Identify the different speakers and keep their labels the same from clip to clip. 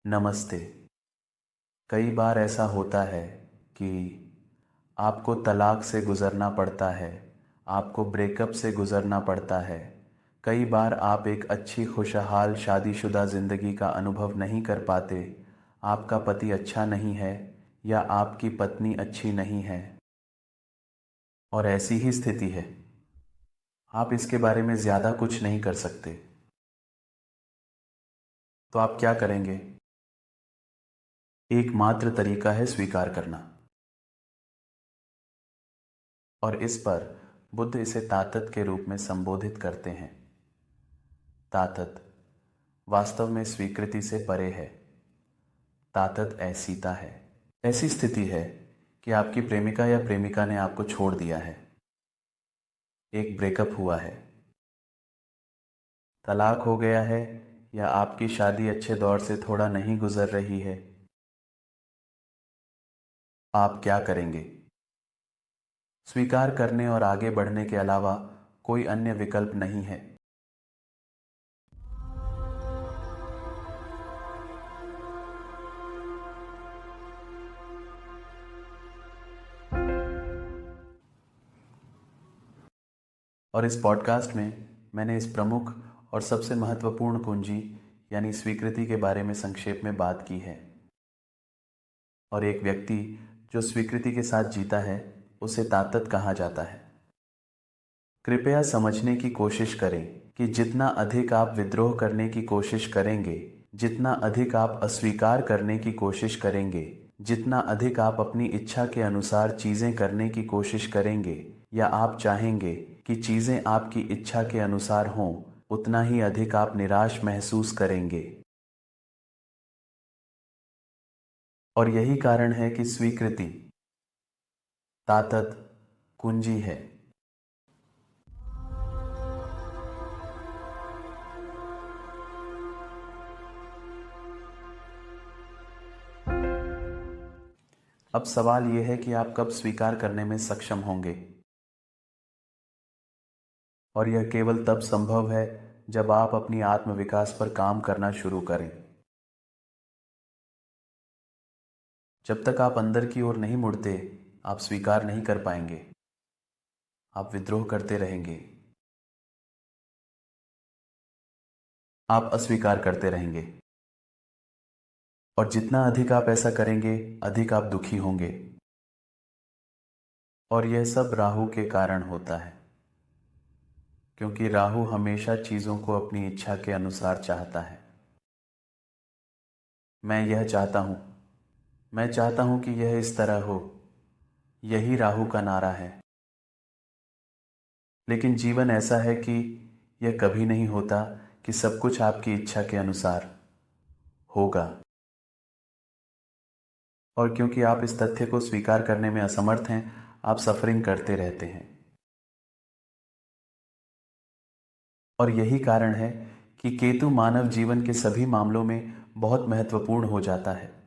Speaker 1: नमस्ते। कई बार ऐसा होता है कि आपको तलाक से गुज़रना पड़ता है, आपको ब्रेकअप से गुज़रना पड़ता है। कई बार आप एक अच्छी खुशहाल शादीशुदा ज़िंदगी का अनुभव नहीं कर पाते। आपका पति अच्छा नहीं है या आपकी पत्नी अच्छी नहीं है और ऐसी ही स्थिति है। आप इसके बारे में ज़्यादा कुछ नहीं कर सकते। तो आप क्या करेंगे? एकमात्र तरीका है स्वीकार करना। और इस पर बुद्ध इसे तातत के रूप में संबोधित करते हैं। तातत वास्तव में स्वीकृति से परे है। तातत ऐसीता है। ऐसी स्थिति है कि आपकी प्रेमिका या प्रेमिका ने आपको छोड़ दिया है। एक ब्रेकअप हुआ है, तलाक हो गया है या आपकी शादी अच्छे दौर से थोड़ा नहीं गुजर रही है। आप क्या करेंगे? स्वीकार करने और आगे बढ़ने के अलावा कोई अन्य विकल्प नहीं है। और इस पॉडकास्ट में मैंने इस प्रमुख और सबसे महत्वपूर्ण कुंजी यानी स्वीकृति के बारे में संक्षेप में बात की है। और एक व्यक्ति जो स्वीकृति के साथ जीता है उसे ताकत कहा जाता है। कृपया समझने की कोशिश करें कि जितना अधिक आप विद्रोह करने की कोशिश करेंगे, जितना अधिक आप अस्वीकार करने की कोशिश करेंगे, जितना अधिक आप अपनी इच्छा के अनुसार चीज़ें करने की कोशिश करेंगे या आप चाहेंगे कि चीज़ें आपकी इच्छा के अनुसार हों, उतना ही अधिक आप निराश महसूस करेंगे। और यही कारण है कि स्वीकृति ताकत कुंजी है। अब सवाल यह है कि आप कब स्वीकार करने में सक्षम होंगे। और यह केवल तब संभव है जब आप अपनी आत्म विकास पर काम करना शुरू करें। जब तक आप अंदर की ओर नहीं मुड़ते, आप स्वीकार नहीं कर पाएंगे। आप विद्रोह करते रहेंगे। आप अस्वीकार करते रहेंगे। और जितना अधिक आप ऐसा करेंगे, अधिक आप दुखी होंगे। और यह सब राहु के कारण होता है, क्योंकि राहु हमेशा चीज़ों को अपनी इच्छा के अनुसार चाहता है। मैं यह चाहता हूँ, मैं चाहता हूँ कि यह इस तरह हो। यही राहु का नारा है। लेकिन जीवन ऐसा है कि यह कभी नहीं होता कि सब कुछ आपकी इच्छा के अनुसार होगा। और क्योंकि आप इस तथ्य को स्वीकार करने में असमर्थ हैं, आप सफरिंग करते रहते हैं। और यही कारण है कि केतु मानव जीवन के सभी मामलों में बहुत महत्वपूर्ण हो जाता है।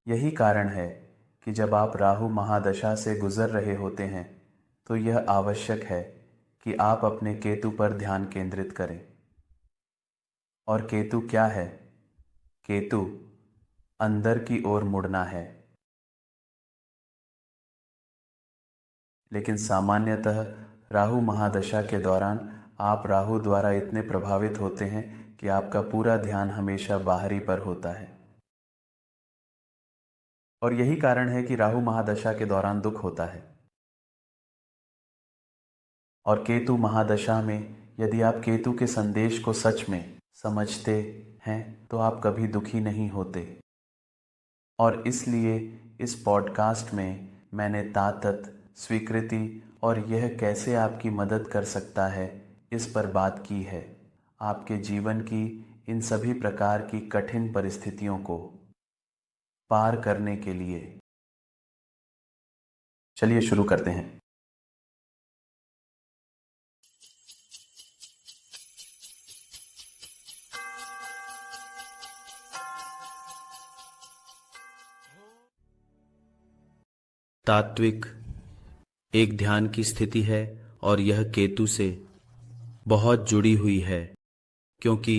Speaker 1: यही कारण है कि जब आप राहु महादशा से गुजर रहे होते हैं तो यह आवश्यक है कि आप अपने केतु पर ध्यान केंद्रित करें। और केतु क्या है? केतु अंदर की ओर मुड़ना है। लेकिन सामान्यतः राहु महादशा के दौरान आप राहु द्वारा इतने प्रभावित होते हैं कि आपका पूरा ध्यान हमेशा बाहरी पर होता है। और यही कारण है कि राहु महादशा के दौरान दुख होता है। और केतु महादशा में यदि आप केतु के संदेश को सच में समझते हैं तो आप कभी दुखी नहीं होते। और इसलिए इस पॉडकास्ट में मैंने ताकत, स्वीकृति और यह कैसे आपकी मदद कर सकता है इस पर बात की है, आपके जीवन की इन सभी प्रकार की कठिन परिस्थितियों को पार करने के लिए। चलिए शुरू करते हैं। तात्विक एक ध्यान की स्थिति है और यह केतु से बहुत जुड़ी हुई है, क्योंकि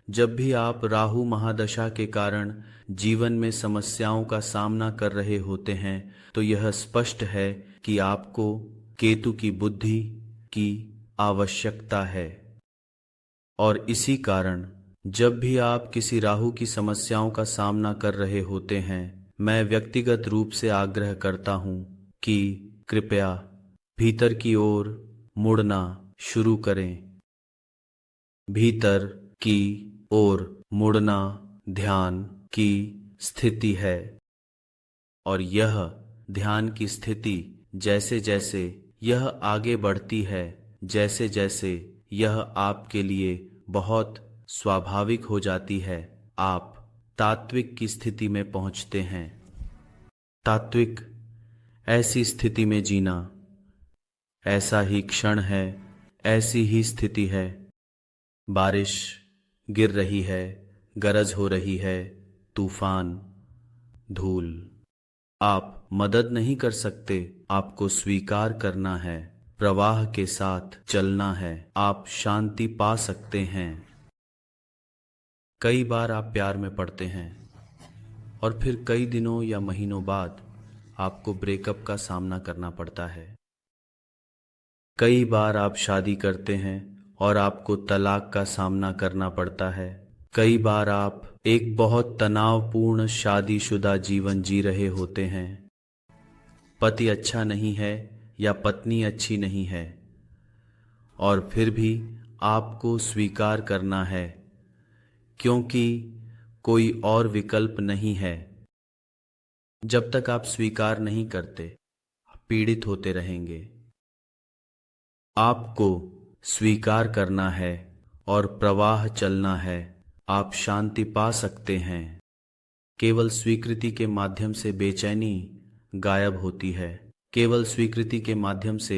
Speaker 1: जब भी आप राहु महादशा के कारण जीवन में समस्याओं का सामना कर रहे होते हैं तो यह स्पष्ट है कि आपको केतु की बुद्धि की आवश्यकता है। और इसी कारण जब भी आप किसी राहु की समस्याओं का सामना कर रहे होते हैं, मैं व्यक्तिगत रूप से आग्रह करता हूं कि कृपया भीतर की ओर मुड़ना शुरू करें। भीतर की ओर मुड़ना ध्यान की स्थिति है, और यह ध्यान की स्थिति जैसे जैसे यह आगे बढ़ती है, जैसे जैसे यह आपके लिए बहुत स्वाभाविक हो जाती है, आप तात्विक की स्थिति में पहुंचते हैं। तात्विक ऐसी स्थिति में जीना, ऐसा ही क्षण है, ऐसी ही स्थिति है। बारिश गिर रही है, गरज हो रही है, तूफान, धूल, आप मदद नहीं कर सकते, आपको स्वीकार करना है, प्रवाह के साथ चलना है, आप शांति पा सकते हैं। कई बार आप प्यार में पड़ते हैं और फिर कई दिनों या महीनों बाद आपको ब्रेकअप का सामना करना पड़ता है। कई बार आप शादी करते हैं और आपको तलाक का सामना करना पड़ता है। कई बार आप एक बहुत तनावपूर्ण शादीशुदा जीवन जी रहे होते हैं। पति अच्छा नहीं है या पत्नी अच्छी नहीं है, और फिर भी आपको स्वीकार करना है, क्योंकि कोई और विकल्प नहीं है। जब तक आप स्वीकार नहीं करते, पीड़ित होते रहेंगे। आपको स्वीकार करना है और प्रवाह चलना है, आप शांति पा सकते हैं। केवल स्वीकृति के माध्यम से बेचैनी गायब होती है। केवल स्वीकृति के माध्यम से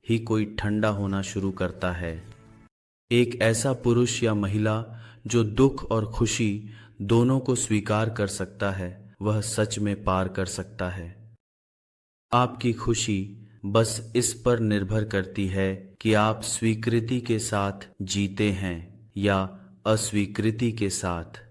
Speaker 1: ही कोई ठंडा होना शुरू करता है। एक ऐसा पुरुष या महिला जो दुख और खुशी दोनों को स्वीकार कर सकता है, वह सच में पार कर सकता है। आपकी खुशी बस इस पर निर्भर करती है कि आप स्वीकृति के साथ जीते हैं या अस्वीकृति के साथ।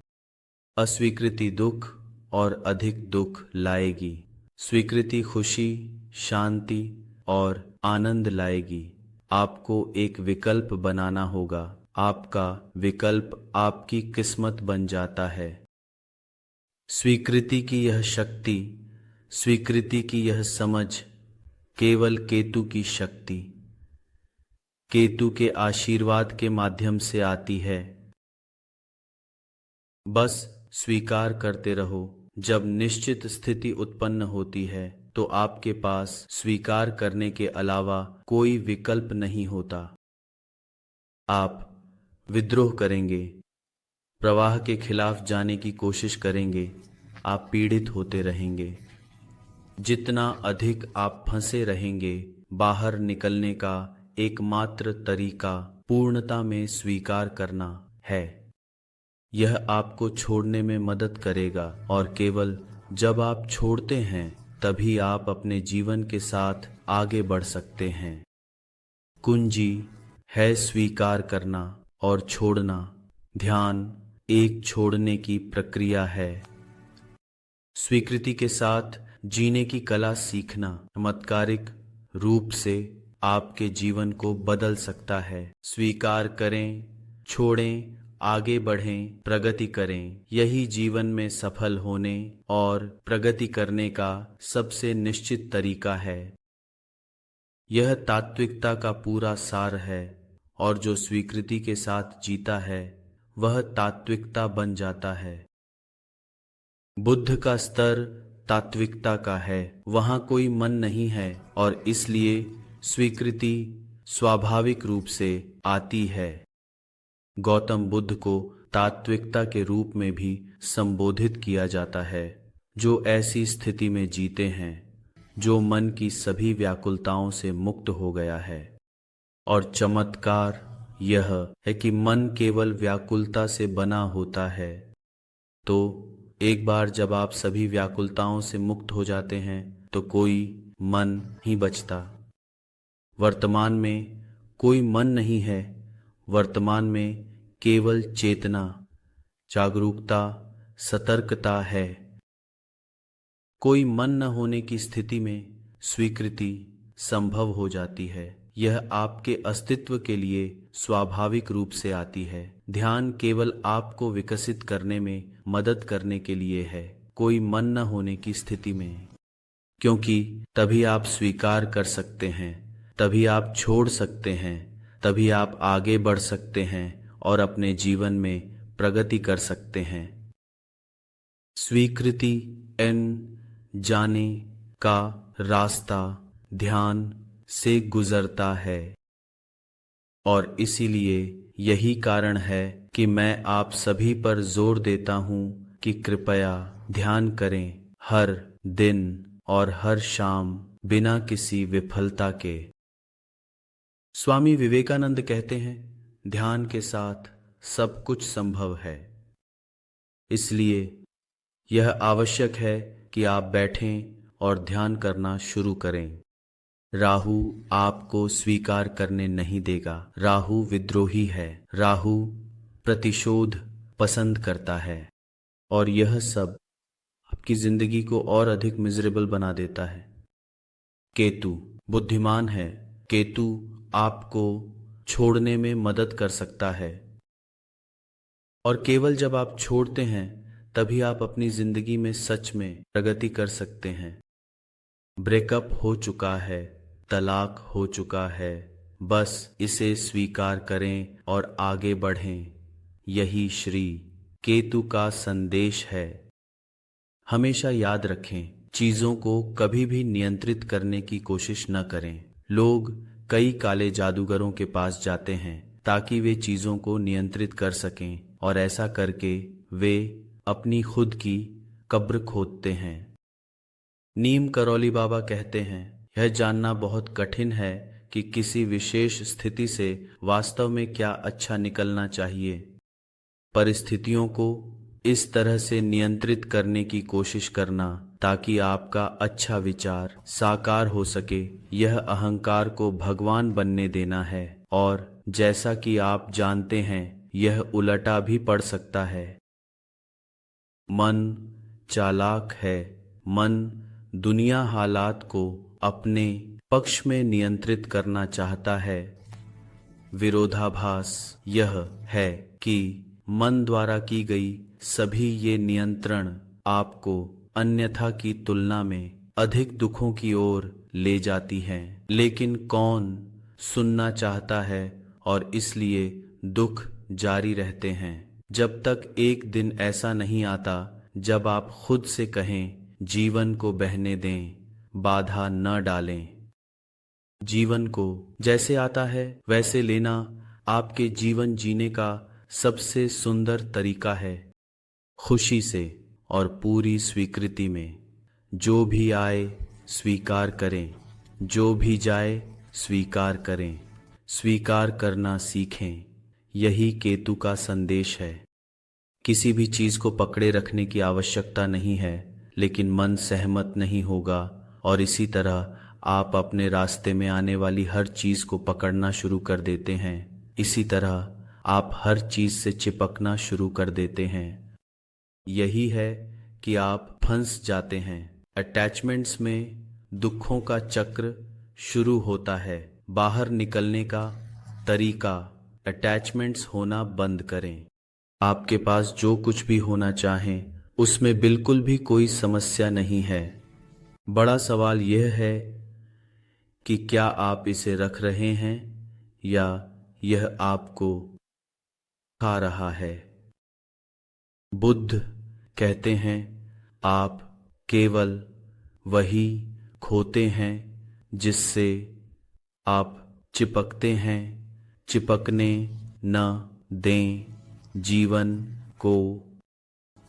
Speaker 1: अस्वीकृति दुख और अधिक दुख लाएगी। स्वीकृति खुशी, शांति और आनंद लाएगी। आपको एक विकल्प बनाना होगा। आपका विकल्प आपकी किस्मत बन जाता है। स्वीकृति की यह शक्ति, स्वीकृति की यह समझ केवल केतु की शक्ति, केतु के आशीर्वाद के माध्यम से आती है। बस स्वीकार करते रहो। जब निश्चित स्थिति उत्पन्न होती है तो आपके पास स्वीकार करने के अलावा कोई विकल्प नहीं होता। आप विद्रोह करेंगे, प्रवाह के खिलाफ जाने की कोशिश करेंगे, आप पीड़ित होते रहेंगे। जितना अधिक आप फंसे रहेंगे, बाहर निकलने का एकमात्र तरीका पूर्णता में स्वीकार करना है। यह आपको छोड़ने में मदद करेगा, और केवल जब आप छोड़ते हैं तभी आप अपने जीवन के साथ आगे बढ़ सकते हैं। कुंजी है स्वीकार करना और छोड़ना। ध्यान एक छोड़ने की प्रक्रिया है। स्वीकृति के साथ जीने की कला सीखना चमत्कारिक रूप से आपके जीवन को बदल सकता है। स्वीकार करें, छोड़ें, आगे बढ़ें, प्रगति करें। यही जीवन में सफल होने और प्रगति करने का सबसे निश्चित तरीका है। यह तात्विकता का पूरा सार है, और जो स्वीकृति के साथ जीता है वह तात्विकता बन जाता है। बुद्ध का स्तर तात्विकता का है। वहाँ कोई मन नहीं है, और इसलिए स्वीकृति स्वाभाविक रूप से आती है। गौतम बुद्ध को तात्विकता के रूप में भी संबोधित किया जाता है, जो ऐसी स्थिति में जीते हैं जो मन की सभी व्याकुलताओं से मुक्त हो गया है। और चमत्कार यह है कि मन केवल व्याकुलता से बना होता है। तो एक बार जब आप सभी व्याकुलताओं से मुक्त हो जाते हैं तो कोई मन ही बचता। वर्तमान में कोई मन नहीं है। वर्तमान में केवल चेतना, जागरूकता, सतर्कता है। कोई मन न होने की स्थिति में स्वीकृति संभव हो जाती है। यह आपके अस्तित्व के लिए स्वाभाविक रूप से आती है। ध्यान केवल आपको विकसित करने में मदद करने के लिए है, कोई मन न होने की स्थिति में, क्योंकि तभी आप स्वीकार कर सकते हैं, तभी आप छोड़ सकते हैं, तभी आप आगे बढ़ सकते हैं और अपने जीवन में प्रगति कर सकते हैं। स्वीकृति जाने का रास्ता ध्यान से गुजरता है और इसीलिए यही कारण है कि मैं आप सभी पर जोर देता हूँ कि कृपया ध्यान करें, हर दिन और हर शाम, बिना किसी विफलता के। स्वामी विवेकानंद कहते हैं, ध्यान के साथ सब कुछ संभव है। इसलिए यह आवश्यक है कि आप बैठें और ध्यान करना शुरू करें। राहु आपको स्वीकार करने नहीं देगा। राहु विद्रोही है। राहु प्रतिशोध पसंद करता है और यह सब आपकी जिंदगी को और अधिक मिजरेबल बना देता है। केतु बुद्धिमान है। केतु आपको छोड़ने में मदद कर सकता है और केवल जब आप छोड़ते हैं तभी आप अपनी जिंदगी में सच में प्रगति कर सकते हैं। ब्रेकअप हो चुका है, तलाक हो चुका है, बस इसे स्वीकार करें और आगे बढ़ें। यही श्री केतु का संदेश है। हमेशा याद रखें, चीजों को कभी भी नियंत्रित करने की कोशिश न करें। लोग कई काले जादूगरों के पास जाते हैं ताकि वे चीजों को नियंत्रित कर सकें और ऐसा करके वे अपनी खुद की कब्र खोदते हैं। नीम करौली बाबा कहते हैं, यह जानना बहुत कठिन है कि किसी विशेष स्थिति से वास्तव में क्या अच्छा निकलना चाहिए। परिस्थितियों को इस तरह से नियंत्रित करने की कोशिश करना ताकि आपका अच्छा विचार साकार हो सके, यह अहंकार को भगवान बनने देना है और जैसा कि आप जानते हैं यह उलटा भी पड़ सकता है। मन चालाक है। मन दुनिया हालात को अपने पक्ष में नियंत्रित करना चाहता है। विरोधाभास यह है कि मन द्वारा की गई सभी ये नियंत्रण आपको अन्यथा की तुलना में अधिक दुखों की ओर ले जाती हैं। लेकिन कौन सुनना चाहता है और इसलिए दुख जारी रहते हैं। जब तक एक दिन ऐसा नहीं आता जब आप खुद से कहें, जीवन को बहने दें, बाधा न डालें। जीवन को जैसे आता है वैसे लेना आपके जीवन जीने का सबसे सुंदर तरीका है। खुशी से और पूरी स्वीकृति में। जो भी आए स्वीकार करें, जो भी जाए स्वीकार करें। स्वीकार करना सीखें। यही केतु का संदेश है। किसी भी चीज को पकड़े रखने की आवश्यकता नहीं है, लेकिन मन सहमत नहीं होगा और इसी तरह आप अपने रास्ते में आने वाली हर चीज को पकड़ना शुरू कर देते हैं। इसी तरह आप हर चीज से चिपकना शुरू कर देते हैं। यही है कि आप फंस जाते हैं। अटैचमेंट्स में दुखों का चक्र शुरू होता है। बाहर निकलने का तरीका, अटैचमेंट्स होना बंद करें। आपके पास जो कुछ भी होना चाहें उसमें बिल्कुल भी कोई समस्या नहीं है। बड़ा सवाल यह है कि क्या आप इसे रख रहे हैं या यह आपको खा रहा है। बुद्ध कहते हैं, आप केवल वही खोते हैं जिससे आप चिपकते हैं। चिपकने न दें जीवन को।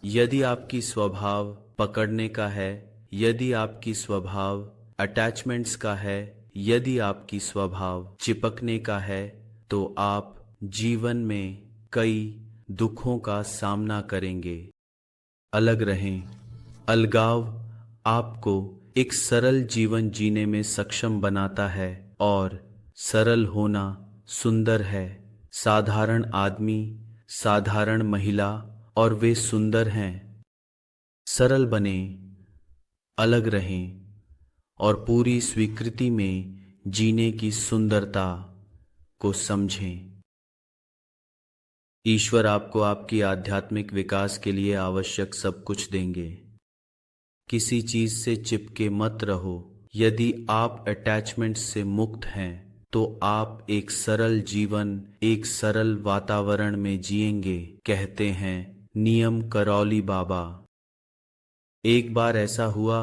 Speaker 1: यदि आपकी स्वभाव पकड़ने का है, यदि आपकी स्वभाव अटैचमेंट्स का है, यदि आपकी स्वभाव चिपकने का है, तो आप जीवन में कई दुखों का सामना करेंगे। अलग रहें। अलगाव आपको एक सरल जीवन जीने में सक्षम बनाता है और सरल होना सुंदर है। साधारण आदमी, साधारण महिला और वे सुंदर हैं। सरल बने, अलग रहें और पूरी स्वीकृति में जीने की सुंदरता को समझें। ईश्वर आपको आपकी आध्यात्मिक विकास के लिए आवश्यक सब कुछ देंगे। किसी चीज से चिपके मत रहो। यदि आप अटैचमेंट से मुक्त हैं तो आप एक सरल जीवन, एक सरल वातावरण में जिएंगे, कहते हैं नियम करौली बाबा। एक बार ऐसा हुआ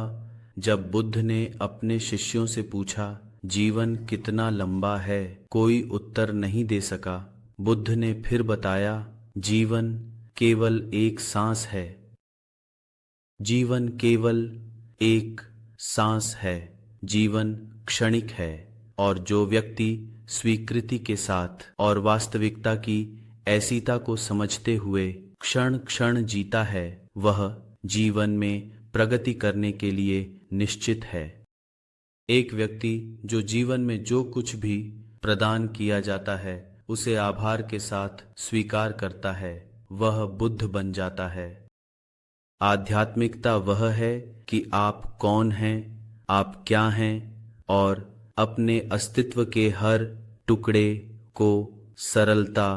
Speaker 1: जब बुद्ध ने अपने शिष्यों से पूछा, जीवन कितना लंबा है? कोई उत्तर नहीं दे सका। बुद्ध ने फिर बताया, जीवन केवल एक सांस है। जीवन केवल एक सांस है। जीवन क्षणिक है और जो व्यक्ति स्वीकृति के साथ और वास्तविकता की ऐसीता को समझते हुए क्षण क्षण जीता है, वह जीवन में प्रगति करने के लिए निश्चित है। एक व्यक्ति जो जीवन में जो कुछ भी प्रदान किया जाता है उसे आभार के साथ स्वीकार करता है, वह बुद्ध बन जाता है। आध्यात्मिकता वह है कि आप कौन हैं, आप क्या हैं और अपने अस्तित्व के हर टुकड़े को सरलता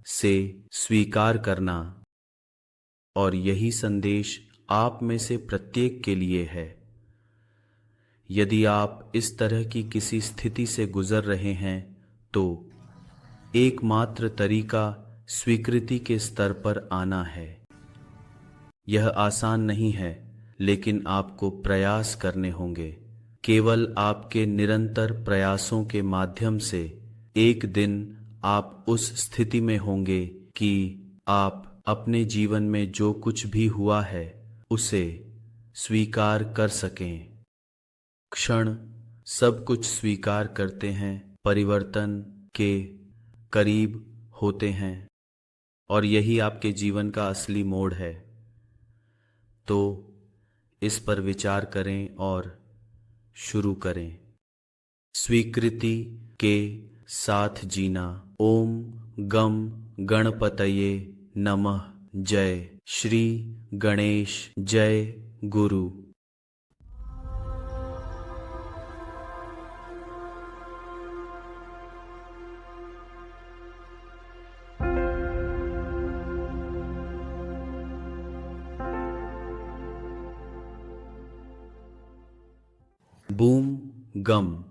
Speaker 1: से स्वीकार करना। और यही संदेश आप में से प्रत्येक के लिए है। यदि आप इस तरह की किसी स्थिति से गुजर रहे हैं तो एकमात्र तरीका स्वीकृति के स्तर पर आना है। यह आसान नहीं है, लेकिन आपको प्रयास करने होंगे। केवल आपके निरंतर प्रयासों के माध्यम से एक दिन आप उस स्थिति में होंगे कि आप अपने जीवन में जो कुछ भी हुआ है उसे स्वीकार कर सकें। क्षण सब कुछ स्वीकार करते हैं, परिवर्तन के करीब होते हैं और यही आपके जीवन का असली मोड़ है। तो इस पर विचार करें और शुरू करें। स्वीकृति के साथ जीना। ओम गम गणपतये नमः। जय श्री गणेश। जय गुरु। बूम गम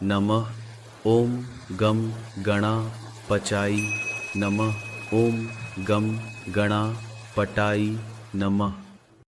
Speaker 1: नमः। ओम गम गणा पचाई नमः। ओम गम गणा पटाई नमः।